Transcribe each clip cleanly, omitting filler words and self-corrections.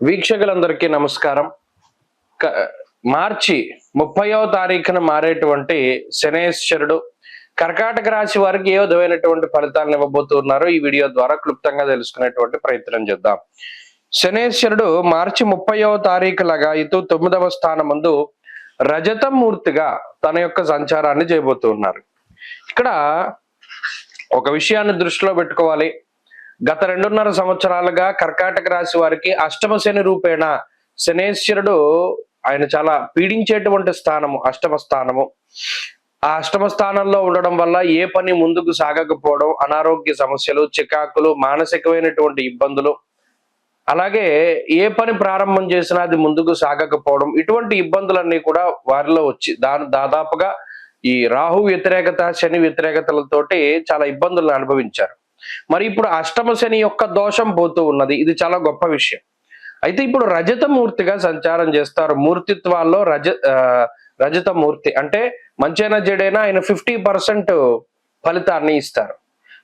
వీక్షకులందరికీ నమస్కారం. మార్చి 30వ తారీఖున మారేటువంటి శనేశ్వరుడు కర్కాటక రాశి వారికి ఏ విధమైనటువంటి ఫలితాలను ఇవ్వబోతున్నారు ఈ వీడియో ద్వారా క్లుప్తంగా తెలుసుకునేటువంటి ప్రయత్నం చేద్దాం. శనేశ్వరుడు మార్చి 30వ తారీఖు లగాయతూ 9వ స్థానం ముందు రజతమూర్తిగా తన యొక్క సంచారాన్ని చేయబోతున్నారు. ఇక్కడ ఒక విషయాన్ని దృష్టిలో పెట్టుకోవాలి. గత 2.5 సంవత్సరాలుగా కర్కాటక రాశి వారికి అష్టమ శని రూపేణ శనేశ్వరుడు ఆయన చాలా పీడించేటువంటి స్థానము అష్టమ స్థానము. ఆ అష్టమ స్థానంలో ఉండడం వల్ల ఏ పని ముందుకు సాగకపోవడం, అనారోగ్య సమస్యలు, చికాకులు, మానసికమైనటువంటి ఇబ్బందులు, అలాగే ఏ పని ప్రారంభం చేసినా అది ముందుకు సాగకపోవడం, ఇటువంటి ఇబ్బందులన్నీ కూడా వారిలో వచ్చి దాదాపుగా ఈ రాహు వ్యతిరేకత, శని వ్యతిరేకతలతోటి చాలా ఇబ్బందులను అనుభవించారు. మరి ఇప్పుడు అష్టమ శని యొక్క దోషం పోతూ ఉన్నది. ఇది చాలా గొప్ప విషయం. అయితే ఇప్పుడు రజతమూర్తిగా సంచారం చేస్తారు. మూర్తిత్వాల్లో రజతమూర్తి అంటే మంచైనా చెడైనా ఆయన 50% ఫలితాన్ని ఇస్తారు.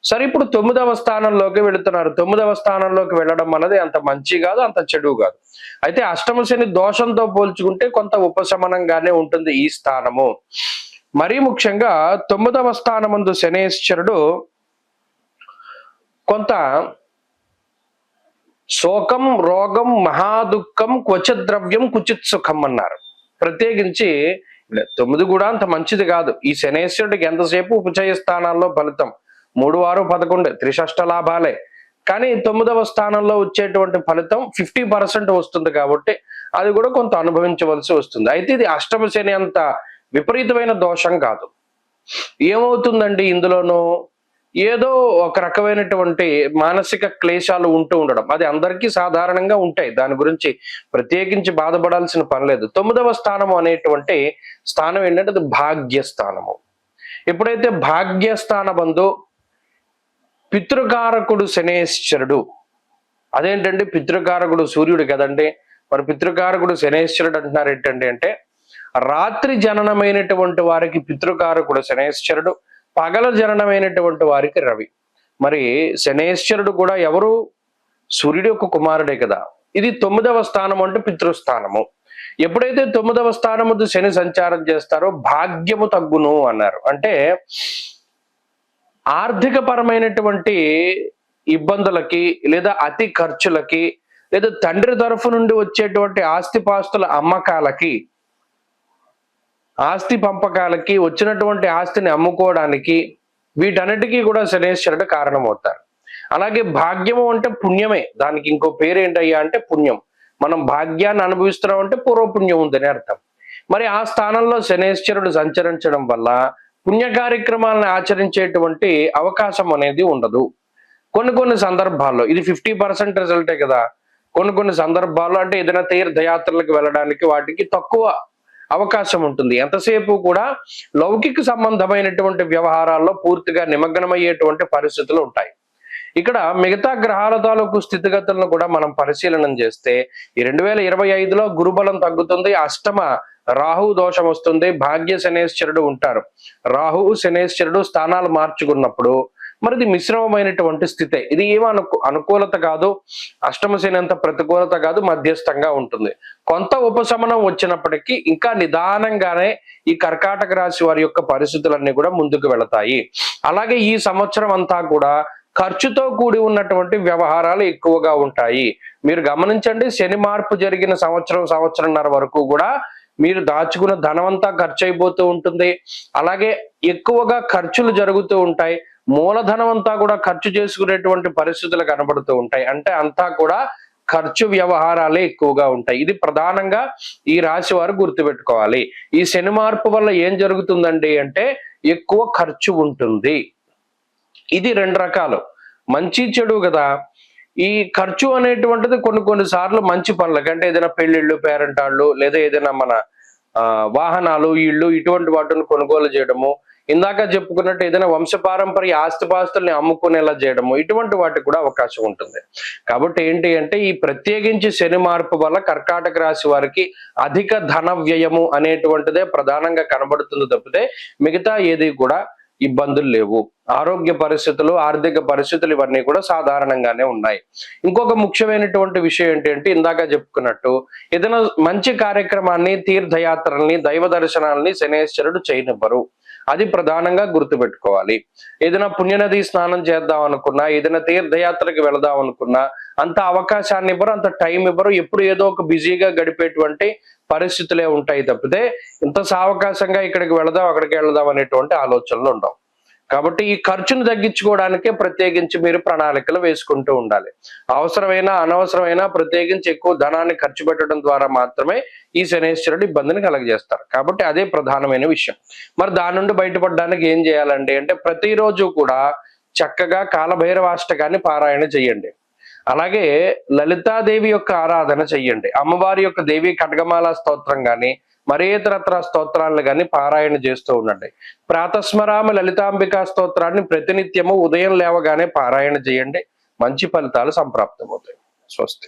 సరే, ఇప్పుడు 9వ స్థానంలోకి వెళుతున్నారు. 9వ స్థానంలోకి వెళ్ళడం అన్నది అంత మంచి కాదు, అంత చెడు కాదు. అయితే అష్టమ శని దోషంతో పోల్చుకుంటే కొంత ఉపశమనంగానే ఉంటుంది ఈ స్థానము. మరీ ముఖ్యంగా 9వ స్థానమందు శనేశ్వరుడు కొంత శోకం, రోగం, మహాదుఃఖం, క్వచిత్ ద్రవ్యం, కుచిత్ సుఖం అన్నారు. ప్రత్యేకించి 9 కూడా అంత మంచిది కాదు. ఈ శనేశ్వరుడికి ఎంతసేపు ఉపచయ స్థానాల్లో ఫలితం 3, 6, 11 త్రిషష్ట లాభాలే. కానీ 9వ స్థానంలో వచ్చేటువంటి ఫలితం 50% వస్తుంది కాబట్టి అది కూడా కొంత అనుభవించవలసి వస్తుంది. అయితే ఇది అష్టమ శని అంత విపరీతమైన దోషం కాదు. ఏమవుతుందండి ఇందులోనూ ఏదో ఒక రకమైనటువంటి మానసిక క్లేశాలు ఉంటూ ఉండడం, అది అందరికీ సాధారణంగా ఉంటాయి. దాని గురించి ప్రత్యేకించి బాధపడాల్సిన పని లేదు. 9వ స్థానము అనేటువంటి స్థానం ఏంటంటే అది భాగ్యస్థానము. ఎప్పుడైతే భాగ్యస్థానమందు పితృకారకుడు శనేశ్వరుడు, అదేంటండి పితృకారకుడు సూర్యుడు కదండి, మరి పితృకారకుడు శనేశ్వరుడు అంటున్నారు ఏంటండి అంటే రాత్రి జననమైనటువంటి వారికి పితృకారకుడు శనేశ్వరుడు, పగల జననమైనటువంటి వారికి రవి. మరి శనేశ్వరుడు కూడా ఎవరు? సూర్యుడి యొక్క కుమారుడే కదా. ఇది 9వ స్థానం అంటే పితృస్థానము. ఎప్పుడైతే 9వ స్థానము శని సంచారం చేస్తారో భాగ్యము తగ్గును అన్నారు. అంటే ఆర్థిక పరమైనటువంటి ఇబ్బందులకి, లేదా అతి ఖర్చులకి, లేదా తండ్రి తరఫు నుండి వచ్చేటువంటి ఆస్తిపాస్తుల అమ్మకాలకి, ఆస్తి పంపకాలకి, వచ్చినటువంటి ఆస్తిని అమ్ముకోవడానికి, వీటన్నిటికీ కూడా శనేశ్వరుడు కారణమవుతారు. అలాగే భాగ్యము అంటే పుణ్యమే. దానికి ఇంకో పేరు ఏంటయ్యా అంటే పుణ్యం. మనం భాగ్యాన్ని అనుభవిస్తున్నాం అంటే పూర్వపుణ్యం ఉందని అర్థం. మరి ఆ స్థానంలో శనేశ్వరుడు సంచరించడం వల్ల పుణ్య కార్యక్రమాలను ఆచరించేటువంటి అవకాశం అనేది ఉండదు. కొన్ని సందర్భాల్లో ఇది 50% రిజల్టే కదా. కొన్ని సందర్భాల్లో అంటే ఏదైనా తీర్థయాత్రలకు వెళ్ళడానికి వాటికి తక్కువ అవకాశం ఉంటుంది. ఎంతసేపు కూడా లౌకిక సంబంధమైనటువంటి వ్యవహారాల్లో పూర్తిగా నిమగ్నమయ్యేటువంటి పరిస్థితులు ఉంటాయి. ఇక్కడ మిగతా గ్రహాల తాలూకు స్థితిగతులను కూడా మనం పరిశీలనం చేస్తే ఈ 2025లో గురుబలం తగ్గుతుంది, అష్టమ రాహు దోషం వస్తుంది, భాగ్య శనేశ్వరుడు ఉంటారు. రాహు శనేశ్వరుడు స్థానాలు మార్చుకున్నప్పుడు మరి ఇది మిశ్రమమైనటువంటి స్థితే. ఇది ఏమో అనుకూలత కాదు, అష్టమ శని అంత ప్రతికూలత కాదు, మధ్యస్థంగా ఉంటుంది. కొంత ఉపశమనం వచ్చినప్పటికీ ఇంకా నిదానంగానే ఈ కర్కాటక రాశి వారి యొక్క పరిస్థితులన్నీ కూడా ముందుకు వెళతాయి. అలాగే ఈ సంవత్సరం అంతా కూడా ఖర్చుతో కూడి ఉన్నటువంటి వ్యవహారాలు ఎక్కువగా ఉంటాయి. మీరు గమనించండి, శని మార్పు జరిగిన సంవత్సరంన్నర వరకు కూడా మీరు దాచుకున్న ధనమంతా ఖర్చు అయిపోతూ ఉంటుంది. అలాగే ఎక్కువగా ఖర్చులు జరుగుతూ ఉంటాయి. మూలధనం అంతా కూడా ఖర్చు చేసుకునేటువంటి పరిస్థితులు కనబడుతూ ఉంటాయి. అంటే అంతా కూడా ఖర్చు వ్యవహారాలే ఎక్కువగా ఉంటాయి. ఇది ప్రధానంగా ఈ రాశి వారు గుర్తుపెట్టుకోవాలి. ఈ శని మార్పు వల్ల ఏం జరుగుతుందండి అంటే ఎక్కువ ఖర్చు ఉంటుంది. ఇది 2 రకాలు, మంచి చెడు కదా. ఈ ఖర్చు అనేటువంటిది కొన్ని సార్లు మంచి పనులకి, అంటే ఏదైనా పెళ్లిళ్ళు, పేరెంటాళ్ళు, లేదా ఏదైనా మన వాహనాలు, ఇళ్ళు, ఇటువంటి వాటిని కొనుగోలు చేయడము, ఇందాక చెప్పుకున్నట్టు ఏదైనా వంశపారంపర్య ఆస్తిపాస్తుల్ని అమ్ముకునేలా చేయడము, ఇటువంటి వాటికి కూడా అవకాశం ఉంటుంది. కాబట్టి ఏంటి అంటే ఈ ప్రత్యేకించి శని మార్పు వల్ల కర్కాటక రాశి వారికి అధిక ధన వ్యయము అనేటువంటిదే ప్రధానంగా కనబడుతుంది తప్పితే మిగతా ఏది కూడా ఇబ్బందులు లేవు. ఆరోగ్య పరిస్థితులు, ఆర్థిక పరిస్థితులు ఇవన్నీ కూడా సాధారణంగానే ఉన్నాయి. ఇంకొక ముఖ్యమైనటువంటి విషయం ఏంటంటే ఇందాక చెప్పుకున్నట్టు ఏదైనా మంచి కార్యక్రమాన్ని, తీర్థయాత్రల్ని, దైవ దర్శనాల్ని శనేశ్వరుడు చేయనివ్వరు. అది ప్రధానంగా గుర్తుపెట్టుకోవాలి. ఏదైనా పుణ్యనది స్నానం చేద్దాం అనుకున్నా, ఏదైనా తీర్థయాత్రకి వెళదాం అనుకున్నా అంత అవకాశాన్ని ఇవ్వరు, అంత టైం ఇవ్వరు. ఎప్పుడు ఏదో ఒక బిజీగా గడిపేటువంటి పరిస్థితులే ఉంటాయి తప్పితే ఇంత సావకాశంగా ఇక్కడికి వెళదాం, అక్కడికి వెళదాం అనేటువంటి ఆలోచనలు ఉండవు. కాబట్టి ఈ ఖర్చును తగ్గించుకోవడానికే ప్రత్యేకించి మీరు ప్రణాళికలు వేసుకుంటూ ఉండాలి. అవసరమైన, అనవసరమైన ప్రత్యేకించి ఎక్కువ ధనాన్ని ఖర్చు పెట్టడం ద్వారా మాత్రమే ఈ శనేశ్వరుడు ఇబ్బందిని కలగజేస్తారు. కాబట్టి అదే ప్రధానమైన విషయం. మరి దాని నుండి బయటపడడానికి ఏం చేయాలండి అంటే ప్రతిరోజు కూడా చక్కగా కాలభైరవాష్టకాన్ని పారాయణ చెయ్యండి. అలాగే లలితాదేవి యొక్క ఆరాధన చెయ్యండి. అమ్మవారి యొక్క దేవి ఖడ్గమాల స్తోత్రం గాని, మరే ఇతరత్ర స్తోత్రాలను కానీ పారాయణ చేస్తూ ఉండండి. ప్రాతస్మరామ లలితాంబికా స్తోత్రాన్ని ప్రతినిత్యము ఉదయం లేవగానే పారాయణ చేయండి. మంచి ఫలితాలు సంప్రాప్తమవుతాయి. స్వస్తి.